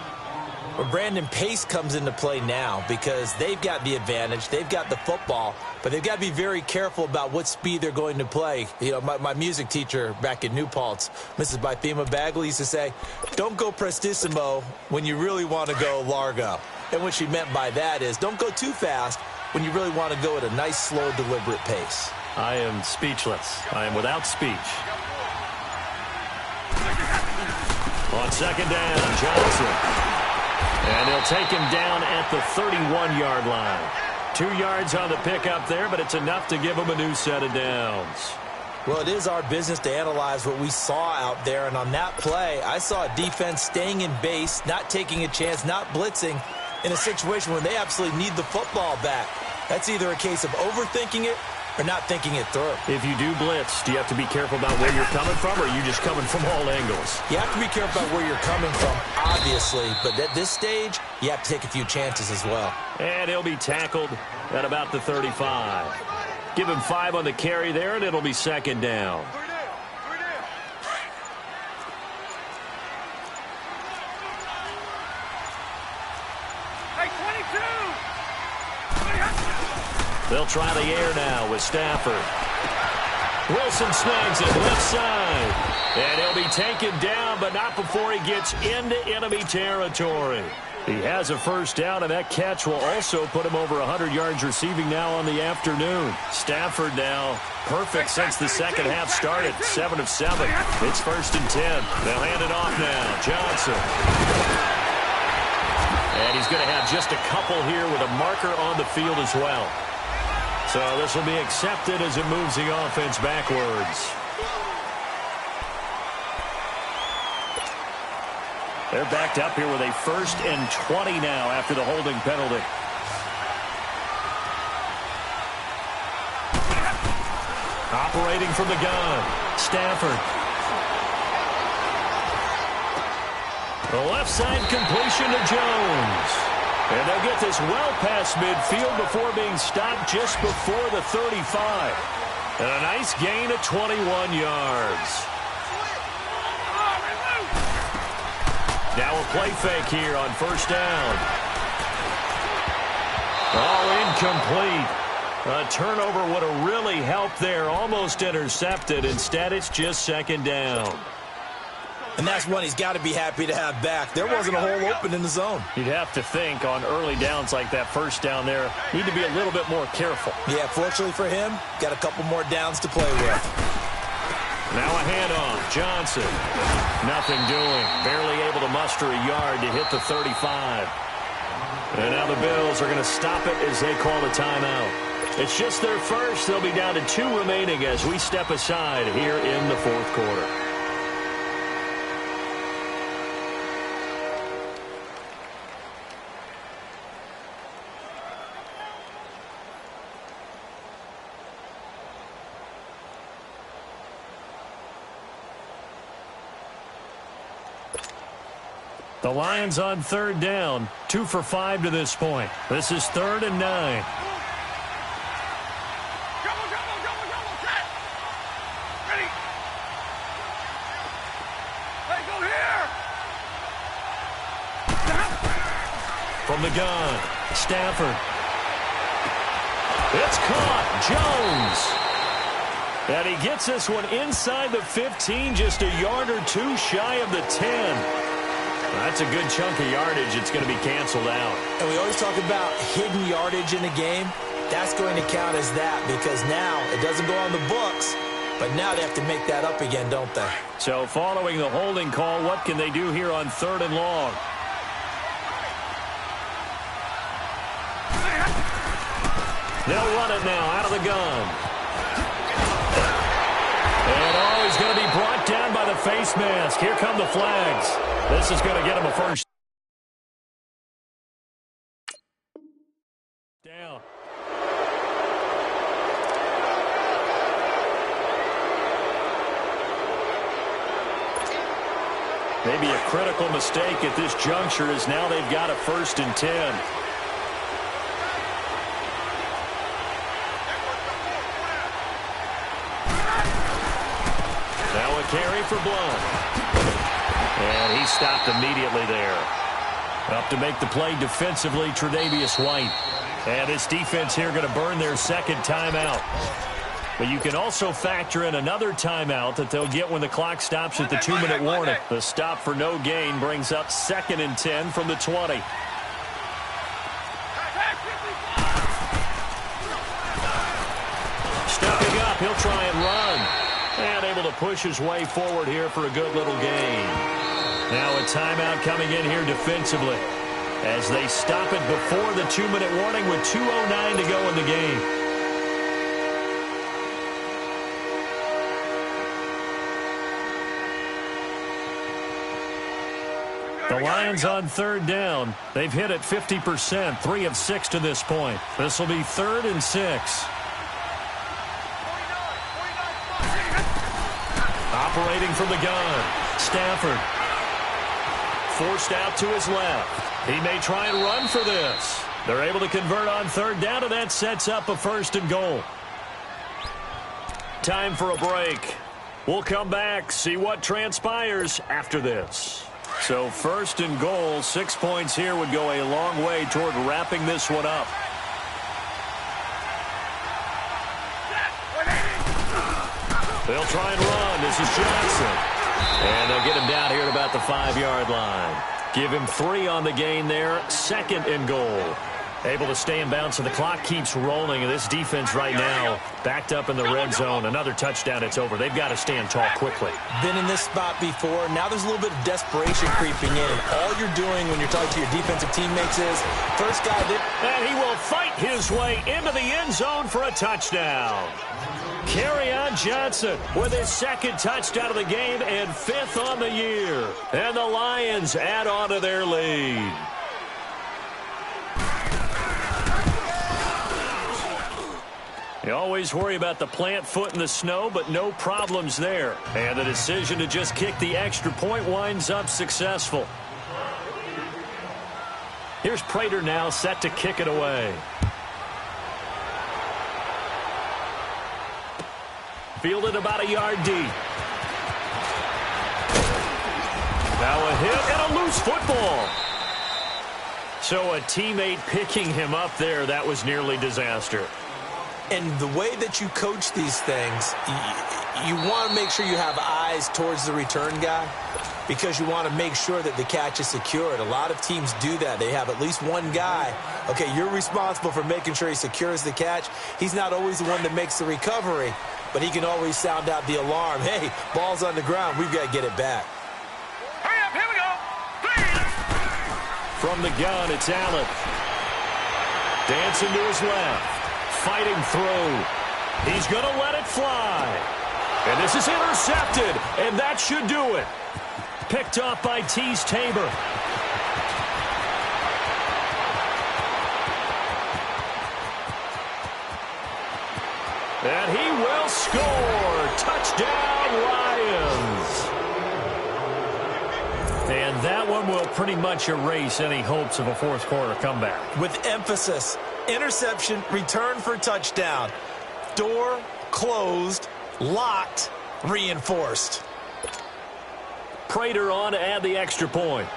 Well, Brandon, pace comes into play now because they've got the advantage. They've got the football, but they've got to be very careful about what speed they're going to play. You know, my music teacher back in New Paltz, Mrs. Bythema Bagley, used to say, don't go prestissimo when you really want to go largo. And what she meant by that is don't go too fast when you really want to go at a nice, slow, deliberate pace. I am speechless. I am without speech. On 2nd down, Johnson. And they'll take him down at the 31-yard line. 2 yards on the pickup there, but it's enough to give him a new set of downs. Well, it is our business to analyze what we saw out there. And on that play, I saw a defense staying in base, not taking a chance, not blitzing in a situation when they absolutely need the football back. That's either a case of overthinking it or not thinking it through. If you do blitz, do you have to be careful about where you're coming from, or are you just coming from all angles? You have to be careful about where you're coming from, obviously. But at this stage, you have to take a few chances as well. And he'll be tackled at about the 35. Give him 5 on the carry there, and it'll be 2nd down. They'll try the air now with Stafford. Wilson snags it left side. And he'll be taken down, but not before he gets into enemy territory. He has a first down, and that catch will also put him over 100 yards receiving now on the afternoon. Stafford now perfect since the second half started. 7 of 7. It's 1st and 10. They'll hand it off now. Johnson. And he's going to have just a couple here with a marker on the field as well. So this will be accepted as it moves the offense backwards. They're backed up here with a 1st and 20 now after the holding penalty. Operating from the gun, Stafford. The left side completion to Jones. And they'll get this well past midfield before being stopped just before the 35. And a nice gain of 21 yards. Now a play fake here on 1st down. Oh, incomplete. A turnover would have really helped there. Almost intercepted. Instead, it's just 2nd down. And that's one he's got to be happy to have back. There wasn't a hole open in the zone. You'd have to think on early downs like that 1st down there, need to be a little bit more careful. Yeah, fortunately for him, got a couple more downs to play with. Now a handoff. Johnson. Nothing doing. Barely able to muster a yard to hit the 35. And now the Bills are going to stop it as they call a timeout. It's just their first. They'll be down to 2 remaining as we step aside here in the 4th quarter. The Lions on 3rd down, 2 for 5 to this point. This is 3rd and 9. Ready? Hey, go here! From the gun, Stafford. It's caught. Jones. And he gets this one inside the 15, just a yard or 2 shy of the 10. That's a good chunk of yardage. It's going to be canceled out. And we always talk about hidden yardage in the game. That's going to count as that because now it doesn't go on the books, but now they have to make that up again, don't they? So following the holding call, what can they do here on 3rd and long? They'll run it now out of the gun. And he's going to be brought down by the face mask. Here come the flags. This is going to get him a first down. Maybe a critical mistake at this juncture as now they've got a 1st and 10. Now a carry for Blount. And he stopped immediately there. Up to make the play defensively, Tre'Davious White. And this defense here going to burn their 2nd timeout. But you can also factor in another timeout that they'll get when the clock stops at the 2-minute warning. The stop for no gain brings up 2nd and 10 from the 20. Stepping up, he'll try and run. And able to push his way forward here for a good little gain. Now a timeout coming in here defensively as they stop it before the 2-minute warning with 2:09 to go in the game. The Lions on 3rd down. They've hit it 50%, 3 of 6 to this point. This will be 3rd and 6. Operating from the gun, Stafford. Forced out to his left. He may try and run for this. They're able to convert on 3rd down, and that sets up a 1st and goal. Time for a break. We'll come back, see what transpires after this. So 1st and goal, 6 points here would go a long way toward wrapping this one up. They'll try and run. This is Johnson. And they'll get him down here at about the 5-yard line. Give him 3 on the gain there. 2nd and goal. Able to stay in bounds, and the clock keeps rolling. And this defense right now backed up in the red zone. Another touchdown, it's over. They've got to stand tall quickly. Been in this spot before. Now there's a little bit of desperation creeping in. And all you're doing when you're talking to your defensive teammates is, first guy did. And he will fight his way into the end zone for a touchdown. Kerryon Johnson with his 2nd touchdown of the game and 5th on the year. And the Lions add on to their lead. You always worry about the plant foot in the snow, but no problems there. And the decision to just kick the extra point winds up successful. Here's Prater now set to kick it away. Fielded about a yard deep. Now a hit and a loose football. So a teammate picking him up there, that was nearly disaster. And the way that you coach these things, you want to make sure you have eyes towards the return guy because you want to make sure that the catch is secured. A lot of teams do that. They have at least one guy. Okay, you're responsible for making sure he secures the catch. He's not always the one that makes the recovery, but he can always sound out the alarm. Hey, ball's on the ground. We've got to get it back. Hurry up, here we go. Please. From the gun, it's Allen. Dancing to his left. Fighting through. He's going to let it fly. And this is intercepted. And that should do it. Picked off by Teez Tabor. And he will score. Touchdown, Lions. And that one will pretty much erase any hopes of a fourth-quarter comeback. With emphasis. Interception, return for touchdown. Door closed, locked, reinforced. Prater on to add the extra point.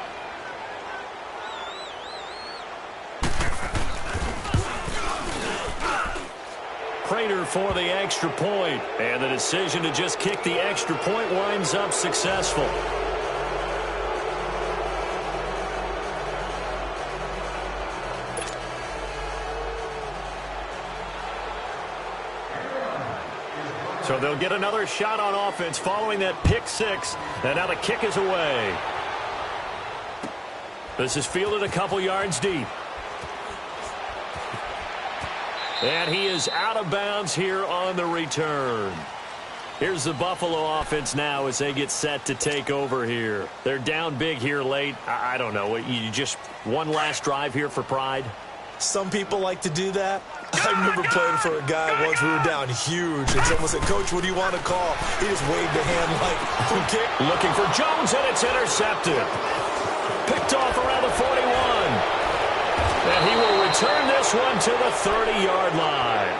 Prater for the extra point. And the decision to just kick the extra point winds up successful. So they'll get another shot on offense following that pick 6. And now the kick is away. This is fielded a couple yards deep. And he is out of bounds here on the return. Here's the Buffalo offense now as they get set to take over here. They're down big here late. I don't know. You just one last drive here for pride? Some people like to do that. I remember playing for a guy once. We were down huge, and someone said, "Coach, what do you want to call?" He just waved a hand like, "Okay." Looking for Jones, and it's intercepted. Picked off around the 41. And he will return this one to the 30-yard line.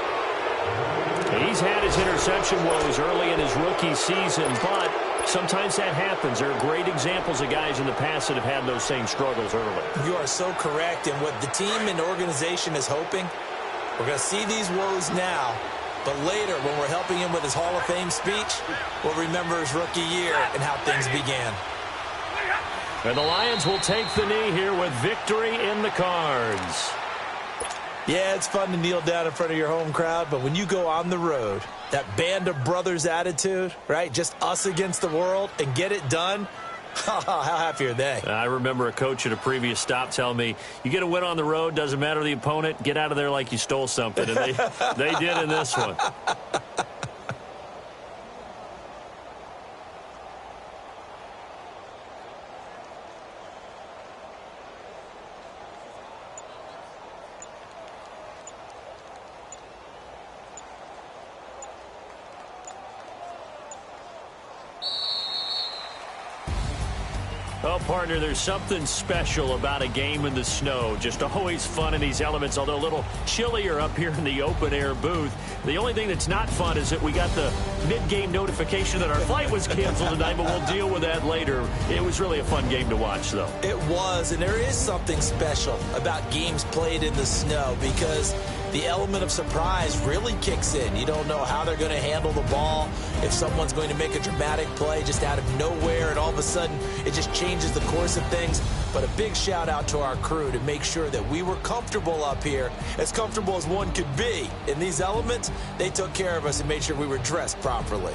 He's had his interception woes early in his rookie season, but sometimes that happens. There are great examples of guys in the past that have had those same struggles early. You are so correct. And what the team and organization is hoping, we're going to see these woes now, but later when we're helping him with his Hall of Fame speech, we'll remember his rookie year and how things began. And the Lions will take the knee here with victory in the cards. Yeah, it's fun to kneel down in front of your home crowd, but when you go on the road, that band of brothers attitude, right? Just us against the world and get it done. How happy are they? I remember a coach at a previous stop telling me, you get a win on the road, doesn't matter the opponent, get out of there like you stole something. And they did in this one. Oh, partner, there's something special about a game in the snow. Just always fun in these elements, although a little chillier up here in the open-air booth. The only thing that's not fun is that we got the mid-game notification that our flight was canceled tonight, but we'll deal with that later. It was really a fun game to watch, though. It was, and there is something special about games played in the snow because the element of surprise really kicks in. You don't know how they're going to handle the ball, if someone's going to make a dramatic play just out of nowhere, and all of a sudden it just changes the course of things. But a big shout out to our crew to make sure that we were comfortable up here, as comfortable as one could be. In these elements, they took care of us and made sure we were dressed properly.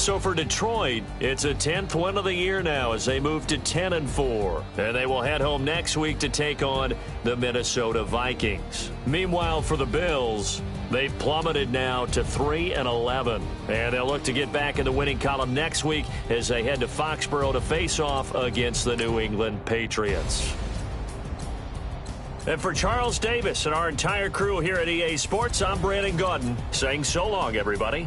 So for Detroit, it's a 10th win of the year now as they move to 10-4. And they will head home next week to take on the Minnesota Vikings. Meanwhile, for the Bills, they've plummeted now to 3-11. And they'll look to get back in the winning column next week as they head to Foxborough to face off against the New England Patriots. And for Charles Davis and our entire crew here at EA Sports, I'm Brandon Gaudin saying so long, everybody.